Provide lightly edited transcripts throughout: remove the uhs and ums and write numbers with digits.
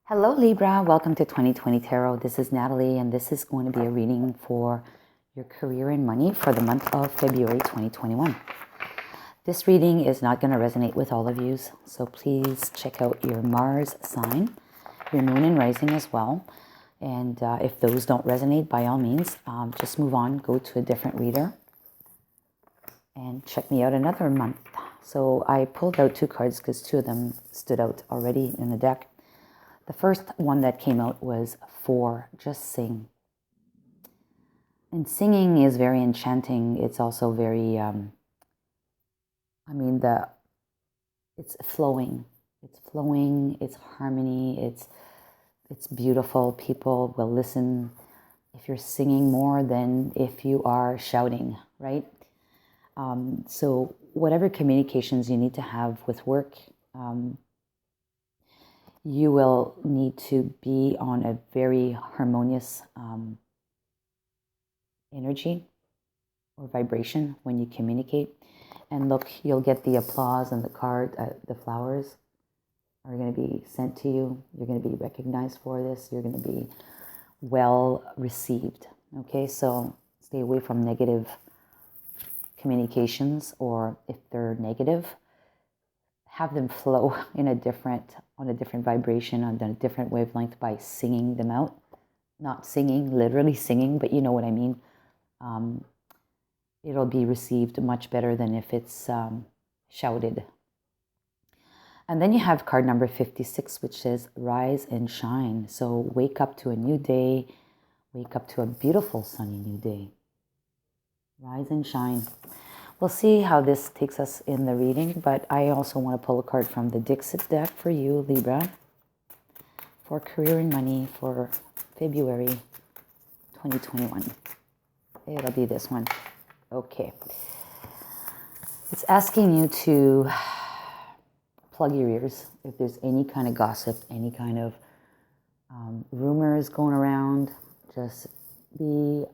Hello Libra, welcome to 2020 Tarot. This is Natalie and this is going to be a reading for your career and money for the month of February 2021. This reading is not going to resonate with all of you, so please check out your Mars sign, your moon and rising as well. And if those don't resonate, by all means, just move on, go to a different reader and check me out another month. So I pulled out two cards because two of them stood out already in the deck. The first one that came out was for just sing. And singing is very enchanting. It's also very, it's flowing. It's flowing, it's harmony, it's beautiful. People will listen if you're singing more than if you are shouting, right? So whatever communications you need to have with work, you will need to be on a very harmonious energy or vibration when you communicate. And look, you'll get the applause and the card, the flowers are going to be sent to you. You're going to be recognized for this. You're going to be well received. Okay, so stay away from negative communications, or if they're negative, have them flow on a different vibration, on a different wavelength by singing them out. Not singing, literally singing, but you know what I mean. It'll be received much better than if it's shouted. And then you have card number 56, which says rise and shine. So wake up to a new day. Wake up to a beautiful sunny new day. Rise and shine. We'll see how this takes us in the reading, but I also want to pull a card from the Dixit deck for you, Libra, for career and money for February 2021. It'll be this one. Okay. It's asking you to plug your ears if there's any kind of gossip, any kind of rumors going around. Just be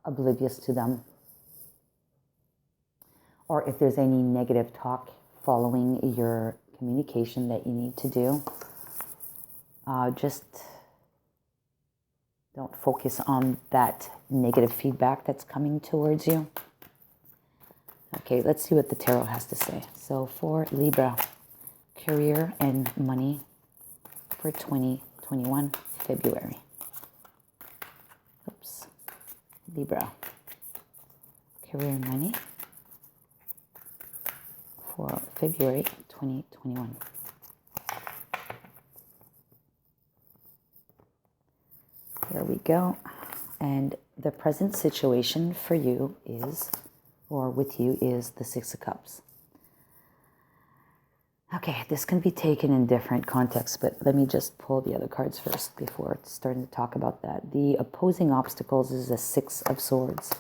oblivious to them. Or if there's any negative talk following your communication that you need to do, just don't focus on that negative feedback that's coming towards you. Okay, let's see what the tarot has to say. So for Libra, career and money for 2021, February. Oops. Libra, career and money for February 2021. There we go. And the present situation for you is, or with you, is the Six of Cups. Okay, this can be taken in different contexts, but let me just pull the other cards first before starting to talk about that. The opposing obstacles is the Six of Swords.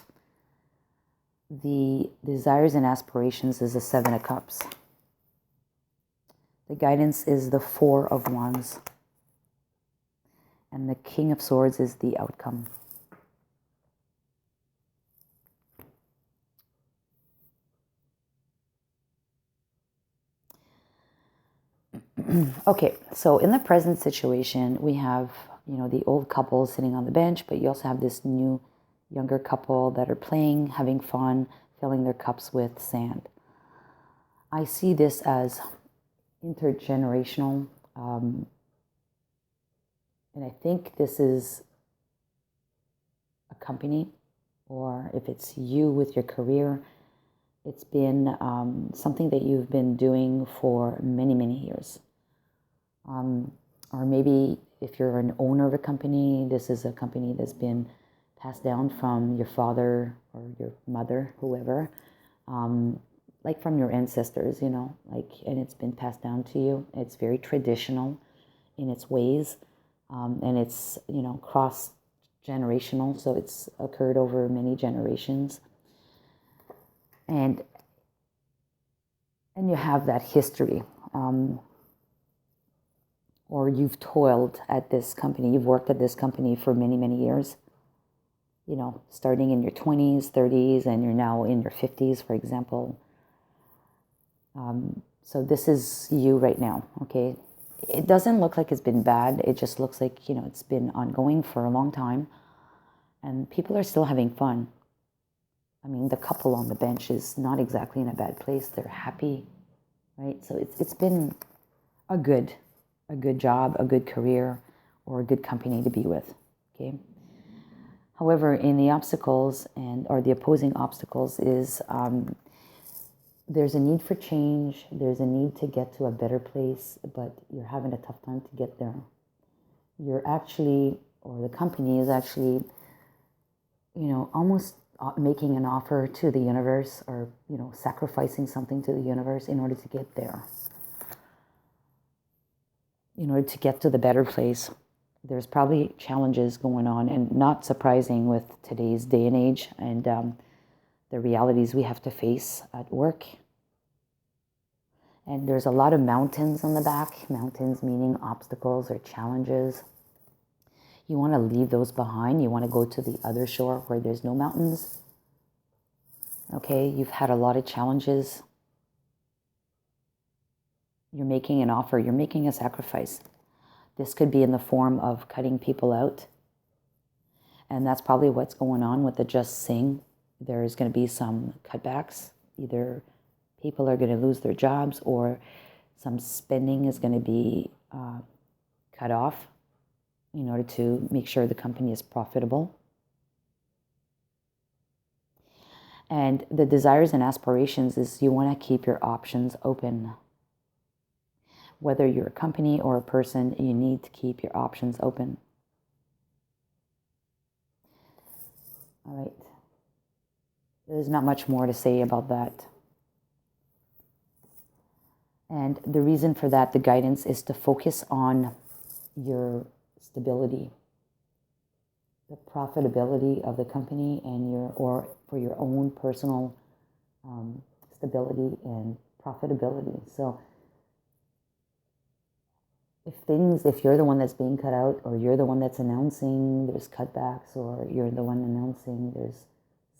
The desires and aspirations is the Seven of Cups. The guidance is the Four of Wands. And the King of Swords is the outcome. Okay, so in the present situation, we have, the old couple sitting on the bench, but you also have this new younger couple that are playing, having fun, filling their cups with sand. I see this as intergenerational, and I think this is a company, or if it's you with your career, it's been something that you've been doing for many, many years. Or maybe if you're an owner of a company, this is a company that's been passed down from your father or your mother, whoever, like from your ancestors, and it's been passed down to you. It's very traditional in its ways, and it's, cross-generational, so it's occurred over many generations. And you have that history, or you've toiled at this company, you've worked at this company for many, many years, starting in your 20s, 30s, and you're now in your 50s, for example. So this is you right now, okay? It doesn't look like it's been bad. It just looks like, it's been ongoing for a long time. And people are still having fun. I mean, the couple on the bench is not exactly in a bad place. They're happy, right? So it's been a good job, a good career, or a good company to be with, okay? However, in the obstacles or the opposing obstacles is there's a need for change. There's a need to get to a better place, but you're having a tough time to get there. You're actually, or the company is actually, almost making an offer to the universe, or, sacrificing something to the universe in order to get there. In order to get to the better place. There's probably challenges going on, and not surprising with today's day and age and the realities we have to face at work. And there's a lot of mountains on the back, mountains meaning obstacles or challenges. You want to leave those behind. You want to go to the other shore where there's no mountains. Okay, you've had a lot of challenges. You're making an offer. You're making a sacrifice. This could be in the form of cutting people out. And that's probably what's going on with the Just Sing. There's going to be some cutbacks. Either people are going to lose their jobs, or some spending is going to be cut off in order to make sure the company is profitable. And the desires and aspirations is you want to keep your options open. Whether you're a company or a person, you need to keep your options open. All right. There's not much more to say about that. And the reason for that, the guidance, is to focus on your stability, the profitability of the company, and or for your own personal stability and profitability. So if you're the one that's being cut out, or you're the one that's announcing there's cutbacks, or you're the one announcing there's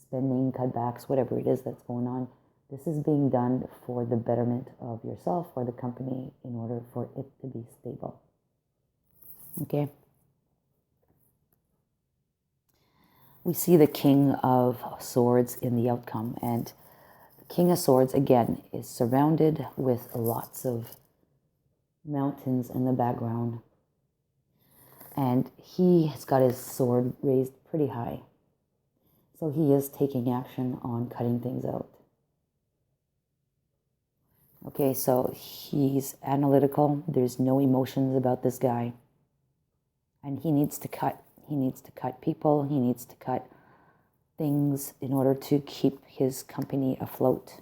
spending cutbacks, whatever it is that's going on, this is being done for the betterment of yourself or the company in order for it to be stable. Okay? We see the King of Swords in the outcome, and the King of Swords, again, is surrounded with lots of mountains in the background, and he has got his sword raised pretty high, so he is taking action on cutting things out. Okay, so he's analytical. There's no emotions about this guy, and he needs to cut people, he needs to cut things in order to keep his company afloat.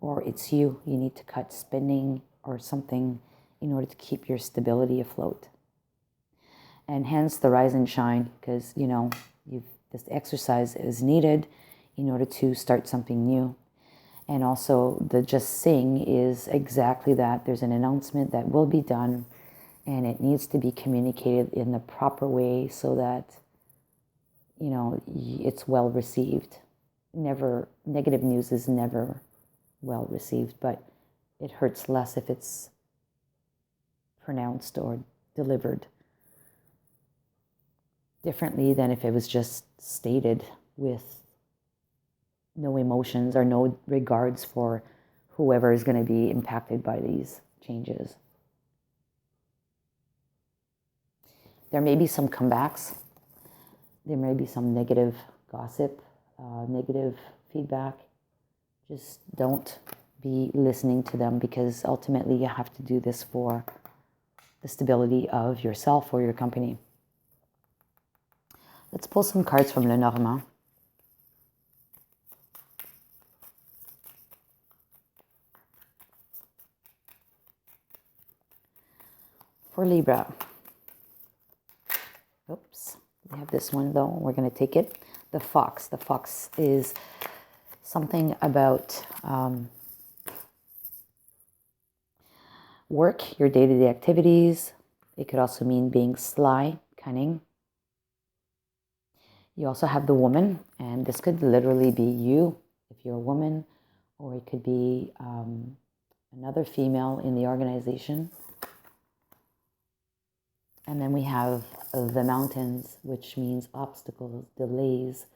Or it's you need to cut spending or something in order to keep your stability afloat. And hence the rise and shine, because this exercise is needed in order to start something new. And also the Just Sing is exactly that. There's an announcement that will be done, and it needs to be communicated in the proper way so that it's well received. Negative news is never well received, but it hurts less if it's pronounced or delivered differently than if it was just stated with no emotions or no regards for whoever is going to be impacted by these changes. There may be some comebacks. There may be some negative gossip, negative feedback. Just don't be listening to them, because ultimately you have to do this for the stability of yourself or your company. Let's pull some cards from Lenormand. For Libra. Oops, we have this one though. We're going to take it. The Fox. The Fox is something about work, your day-to-day activities. It could also mean being sly, cunning. You also have the Woman, and this could literally be you if you're a woman, or it could be another female in the organization. And then we have the mountains, which means obstacles, delays,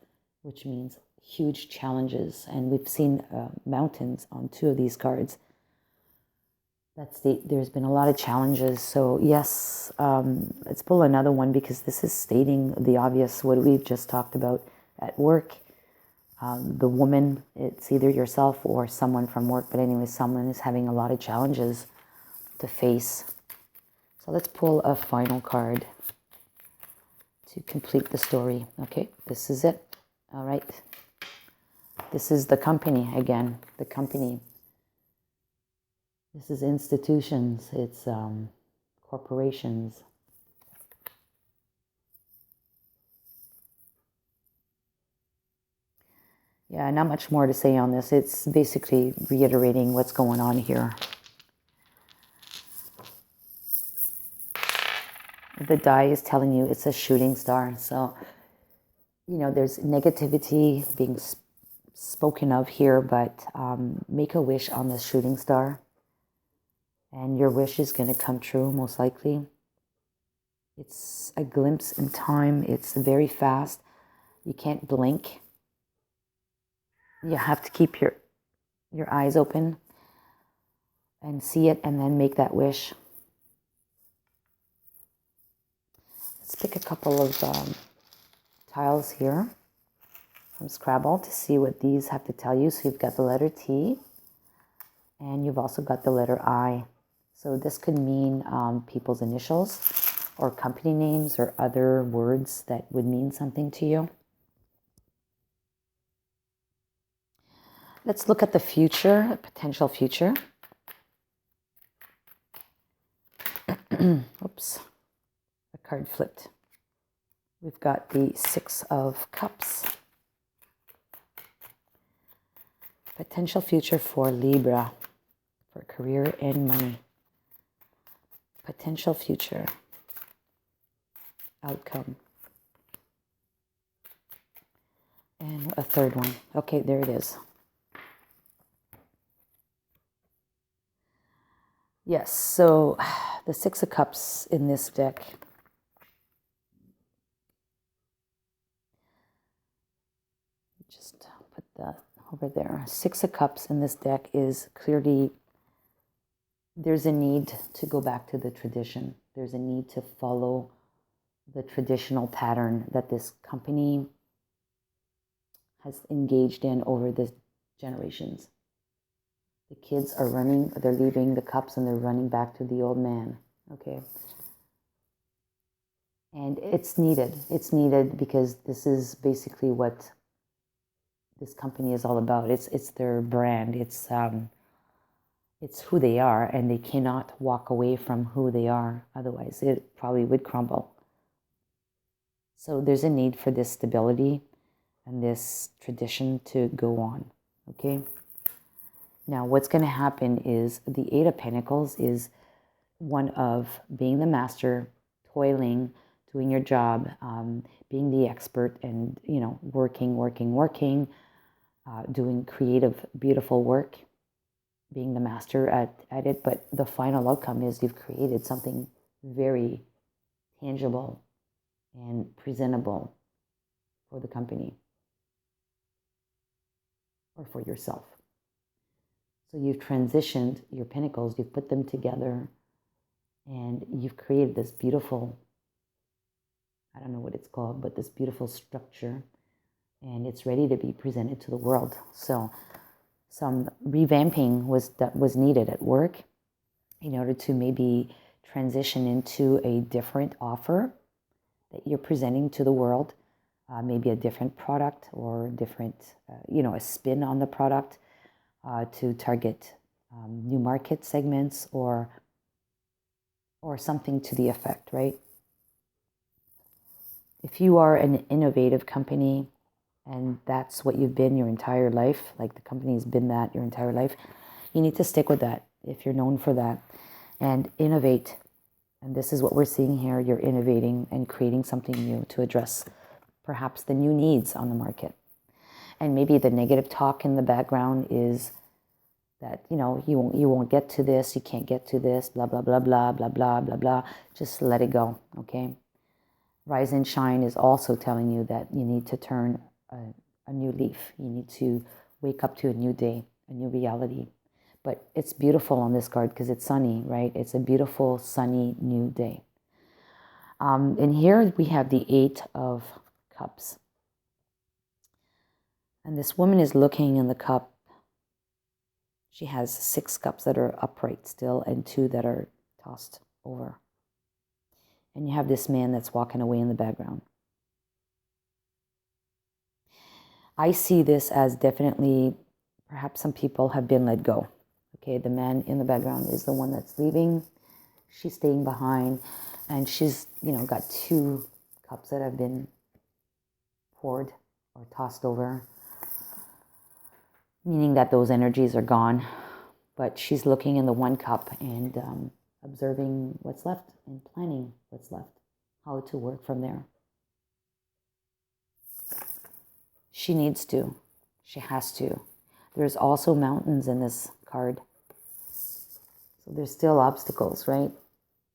which means huge challenges. And we've seen mountains on 2 of these cards. There's been a lot of challenges. So yes, let's pull another one, because this is stating the obvious, what we've just talked about at work. The woman, it's either yourself or someone from work, but anyway, someone is having a lot of challenges to face. So let's pull a final card to complete the story. Okay, this is it. All right. This is the company again, the company. This is institutions, it's corporations. Yeah, not much more to say on this. It's basically reiterating what's going on here. The die is telling you it's a shooting star. So, there's negativity being spoken of here, but make a wish on the shooting star. And your wish is going to come true, most likely. It's a glimpse in time. It's very fast. You can't blink. You have to keep your eyes open and see it, and then make that wish. Let's pick a couple of tiles here from Scrabble to see what these have to tell you. So you've got the letter T, and you've also got the letter I. So this could mean people's initials or company names or other words that would mean something to you. Let's look at the future, potential future. Oops, a card flipped. We've got the 6 of Cups. Potential future for Libra, for career and money. Potential future. Outcome. And a third one. Okay, there it is. Yes, so the 6 of Cups in this deck. Just put that over there. 6 of Cups in this deck is clearly, there's a need to go back to the tradition. There's a need to follow the traditional pattern that this company has engaged in over the generations. The kids are running, they're leaving the cups and they're running back to the old man. Okay. And it's needed. It's needed because this is basically what this company is all about. It's their brand. It's who they are, and they cannot walk away from who they are. Otherwise, it probably would crumble. So there's a need for this stability and this tradition to go on. Okay. Now, what's going to happen is the 8 of Pentacles is one of being the master, toiling, doing your job, being the expert, and, working, doing creative, beautiful work, being the master at it. But the final outcome is you've created something very tangible and presentable for the company or for yourself. So you've transitioned your pentacles, you've put them together, and you've created this beautiful, I don't know what it's called, but this beautiful structure, and it's ready to be presented to the world. So some revamping was needed at work in order to maybe transition into a different offer that you're presenting to the world, maybe a different product or different, a spin on the product. To target new market segments or something to the effect, right? If you are an innovative company and that's what you've been your entire life, like the company's been that your entire life, you need to stick with that if you're known for that and innovate. And this is what we're seeing here. You're innovating and creating something new to address perhaps the new needs on the market. And maybe the negative talk in the background is that, you know, you won't get to this, you can't get to this, blah, blah, blah, blah, blah, blah, blah, blah. Just let it go, okay? Rise and shine is also telling you that you need to turn a new leaf. You need to wake up to a new day, a new reality. But it's beautiful on this card because it's sunny, right? It's a beautiful, sunny, new day. And here we have the 8 of Cups. And this woman is looking in the cup. She has 6 cups that are upright still and 2 that are tossed over. And you have this man that's walking away in the background. I see this as definitely, perhaps some people have been let go. Okay, the man in the background is the one that's leaving. She's staying behind, and she's, you know, got 2 cups that have been poured or tossed over, meaning that those energies are gone. But she's looking in the 1 cup and observing what's left and planning what's left, how to work from there. She needs to. She has to. There's also mountains in this card. So there's still obstacles, right?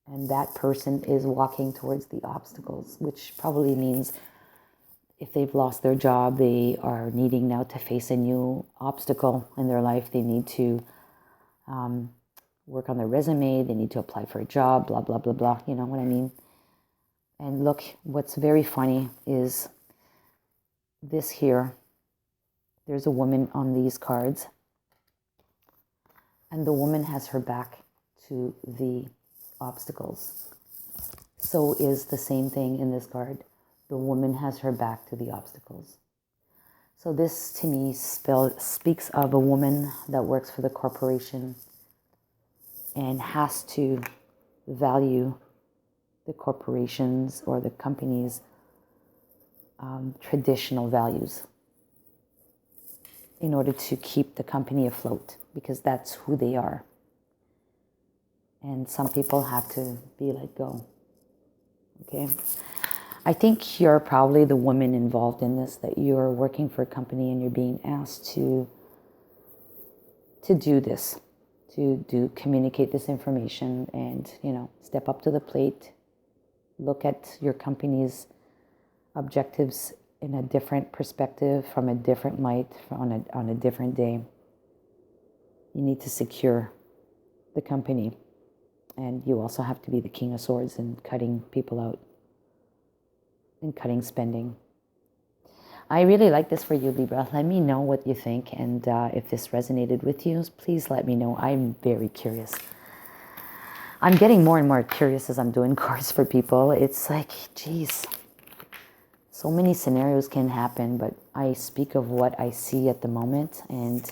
And that person is walking towards the obstacles, which probably means if they've lost their job, they are needing now to face a new obstacle in their life. They need to work on their resume. They need to apply for a job, blah, blah, blah, blah. You know what I mean? And look, what's very funny is this here. There's a woman on these cards. And the woman has her back to the obstacles. So is the same thing in this card. The woman has her back to the obstacles. So this, to me, speaks of a woman that works for the corporation and has to value the corporation's or the company's traditional values in order to keep the company afloat, because that's who they are. And some people have to be let go. Okay? I think you're probably the woman involved in this, that you're working for a company and you're being asked to do this, to communicate this information and, you know, step up to the plate, look at your company's objectives in a different perspective, from a different light, on a different day. You need to secure the company. And you also have to be the King of Swords in cutting people out and cutting spending. I really like this for you, Libra. Let me know what you think. And if this resonated with you, please let me know. I'm very curious. I'm getting more and more curious as I'm doing cards for people. It's like, geez, so many scenarios can happen, but I speak of what I see at the moment, and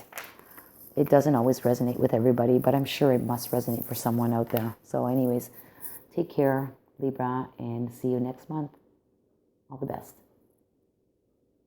it doesn't always resonate with everybody, but I'm sure it must resonate for someone out there. So anyways, take care, Libra, and see you next month. All the best.